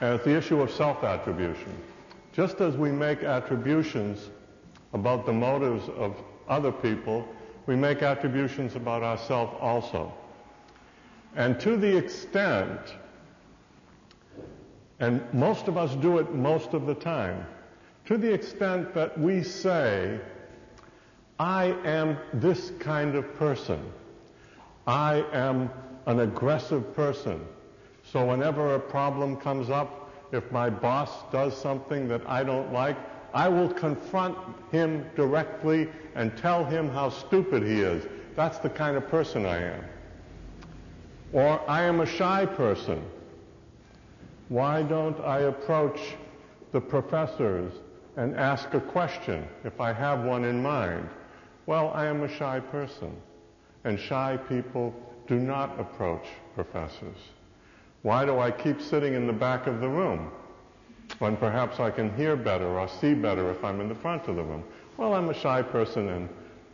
as the issue of self-attribution. Just as we make attributions about the motives of other people, we make attributions about ourselves also. And to the extent, and most of us do it most of the time, to the extent that we say, I am this kind of person. I am an aggressive person. So whenever a problem comes up, if my boss does something that I don't like, I will confront him directly and tell him how stupid he is. That's the kind of person I am. Or I am a shy person. Why don't I approach the professors and ask a question if I have one in mind? Well, I am a shy person, and shy people do not approach professors. Why do I keep sitting in the back of the room when perhaps I can hear better or see better if I'm in the front of the room? Well, I'm a shy person, and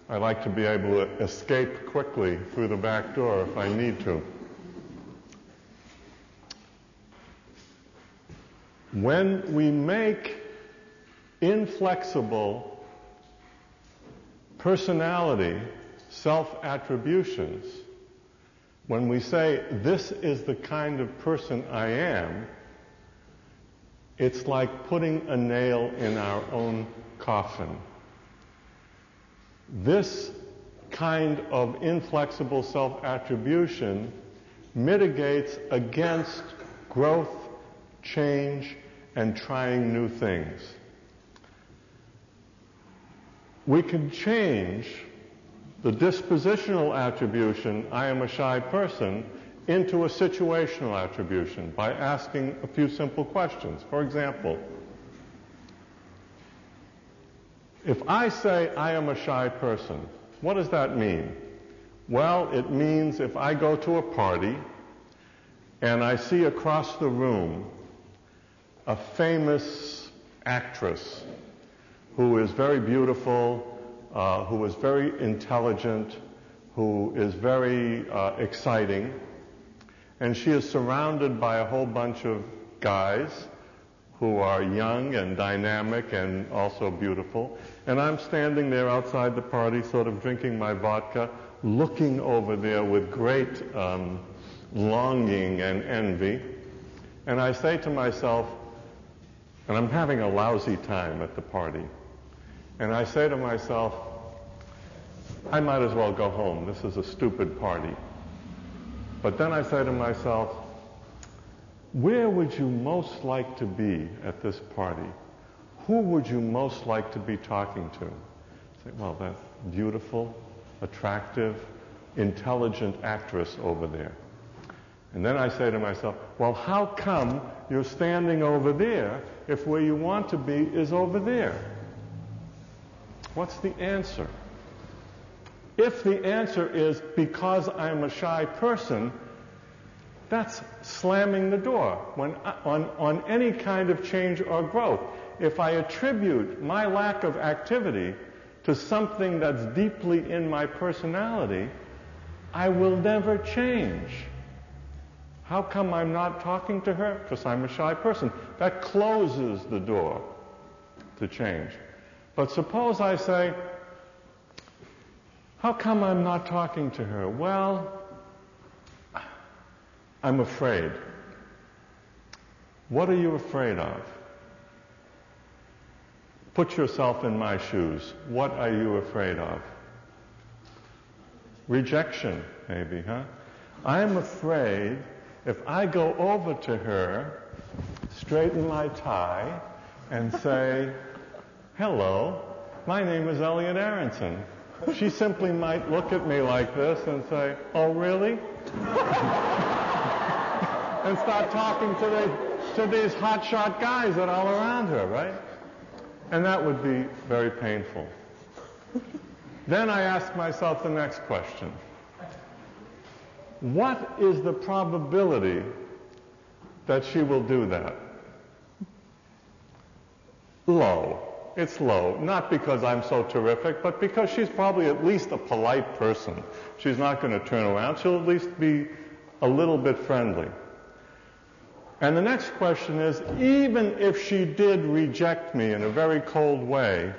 I like to be able to escape quickly through the back door if I need to. When we make inflexible personality self-attributions, when we say, this is the kind of person I am, it's like putting a nail in our own coffin. This kind of inflexible self-attribution mitigates against growth, change, and trying new things. We can change the dispositional attribution, I am a shy person, into a situational attribution by asking a few simple questions. For example, if I say I am a shy person, what does that mean? Well, it means if I go to a party and I see across the room a famous actress who is very beautiful, who is very intelligent, who is very exciting, and she is surrounded by a whole bunch of guys who are young and dynamic and also beautiful, and I'm standing there outside the party sort of drinking my vodka, looking over there with great longing and envy, and I say to myself, and I'm having a lousy time at the party, and I say to myself, I might as well go home. This is a stupid party. But then I say to myself, where would you most like to be at this party? Who would you most like to be talking to? I say, well, that beautiful, attractive, intelligent actress over there. And then I say to myself, well, how come you're standing over there if where you want to be is over there? What's the answer? If the answer is because I'm a shy person, that's slamming the door on any kind of change or growth. If I attribute my lack of activity to something that's deeply in my personality, I will never change. How come I'm not talking to her? Because I'm a shy person. That closes the door to change. But suppose I say, how come I'm not talking to her? Well, I'm afraid. What are you afraid of? Put yourself in my shoes. What are you afraid of? Rejection, maybe, huh? I'm afraid if I go over to her, straighten my tie, and say, hello, my name is Elliot Aronson. She simply might look at me like this and say, oh, really? And start talking to these hotshot guys that are all around her, right? And that would be very painful. Then I ask myself the next question. What is the probability that she will do that? Low. It's low. Not because I'm so terrific, but because she's probably at least a polite person. She's not going to turn around. She'll at least be a little bit friendly. And the next question is, even if she did reject me in a very cold way,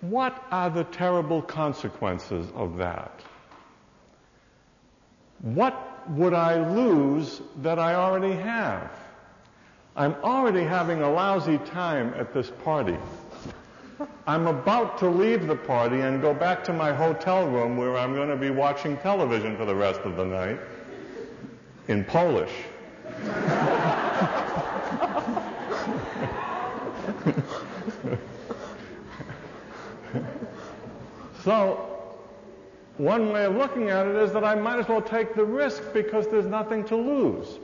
what are the terrible consequences of that? What would I lose that I already have? I'm already having a lousy time at this party. I'm about to leave the party and go back to my hotel room where I'm going to be watching television for the rest of the night in Polish. So, one way of looking at it is that I might as well take the risk because there's nothing to lose.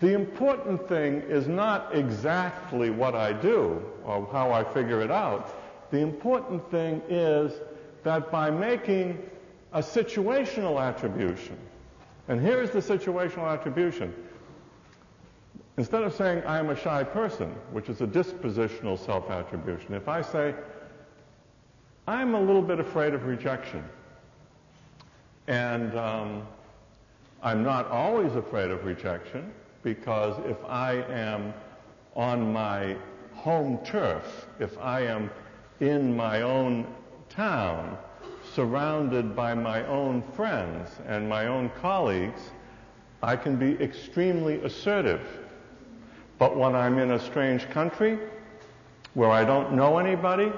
The important thing is not exactly what I do or how I figure it out. The important thing is that by making a situational attribution, and here is the situational attribution. Instead of saying I am a shy person, which is a dispositional self-attribution, if I say I'm a little bit afraid of rejection, and I'm not always afraid of rejection, because if I am on my home turf, if I am in my own town, surrounded by my own friends and my own colleagues, I can be extremely assertive. But when I'm in a strange country, where I don't know anybody,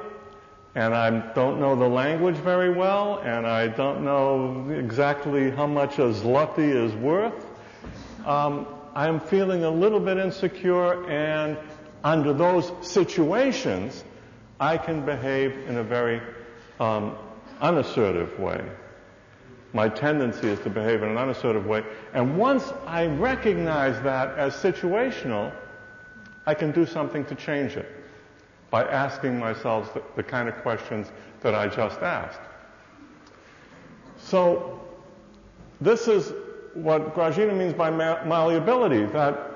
and I don't know the language very well, and I don't know exactly how much a zloty is worth, I'm feeling a little bit insecure, and under those situations, I can behave in a very unassertive way. My tendency is to behave in an unassertive way. And once I recognize that as situational, I can do something to change it by asking myself the kind of questions that I just asked. So this is what Gražina means by malleability, that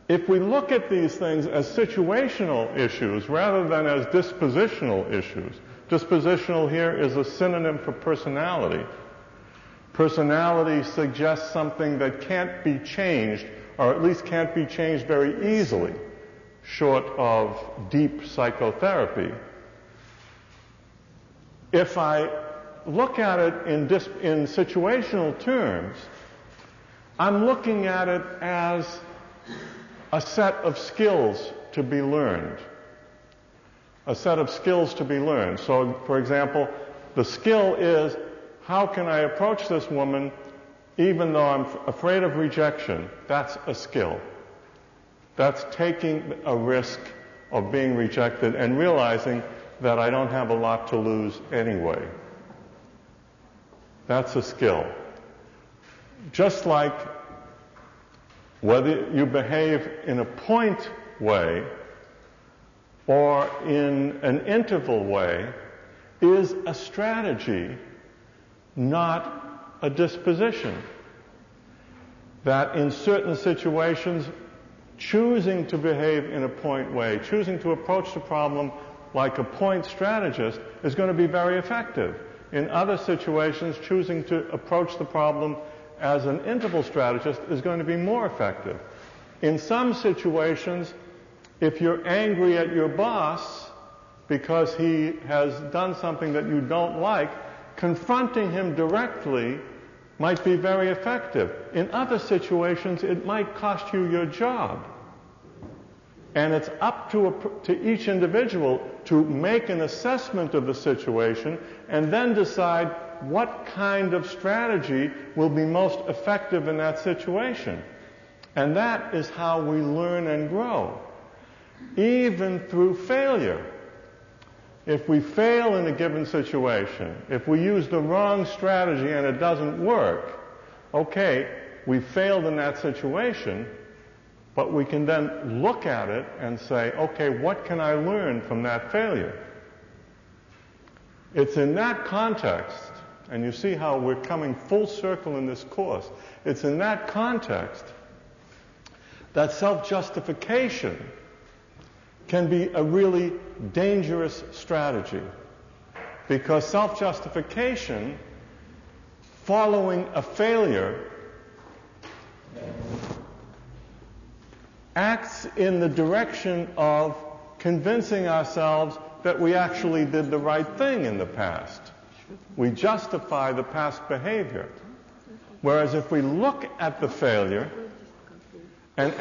if we look at these things as situational issues rather than as dispositional issues, dispositional here is a synonym for personality. Personality suggests something that can't be changed, or at least can't be changed very easily, short of deep psychotherapy. If I look at it in situational terms, I'm looking at it as a set of skills to be learned. A set of skills to be learned. So, for example, the skill is, how can I approach this woman even though I'm afraid of rejection? That's a skill. That's taking a risk of being rejected and realizing that I don't have a lot to lose anyway. That's a skill. Just like whether you behave in a point way or in an interval way is a strategy, not a disposition. That in certain situations, choosing to behave in a point way, choosing to approach the problem like a point strategist is going to be very effective. In other situations, choosing to approach the problem as an interval strategist is going to be more effective. In some situations, if you're angry at your boss because he has done something that you don't like, confronting him directly might be very effective. In other situations, it might cost you your job. And it's up to each individual to make an assessment of the situation and then decide what kind of strategy will be most effective in that situation. And that is how we learn and grow, even through failure. If we fail in a given situation, if we use the wrong strategy and it doesn't work, okay, we failed in that situation, but we can then look at it and say, okay, what can I learn from that failure? It's in that context, and you see how we're coming full circle in this course, it's in that context that self-justification can be a really dangerous strategy. Because self-justification, following a failure, acts in the direction of convincing ourselves that we actually did the right thing in the past. We justify the past behavior. Whereas if we look at the failure and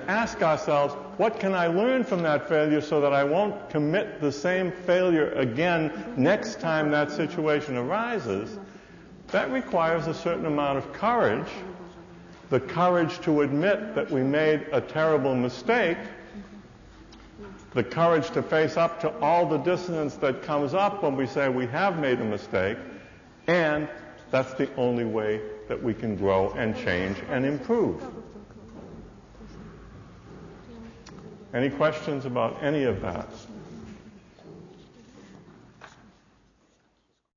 ask ourselves, what can I learn from that failure so that I won't commit the same failure again next time that situation arises, that requires a certain amount of courage, the courage to admit that we made a terrible mistake, the courage to face up to all the dissonance that comes up when we say we have made a mistake, and that's the only way that we can grow and change and improve. Any questions about any of that?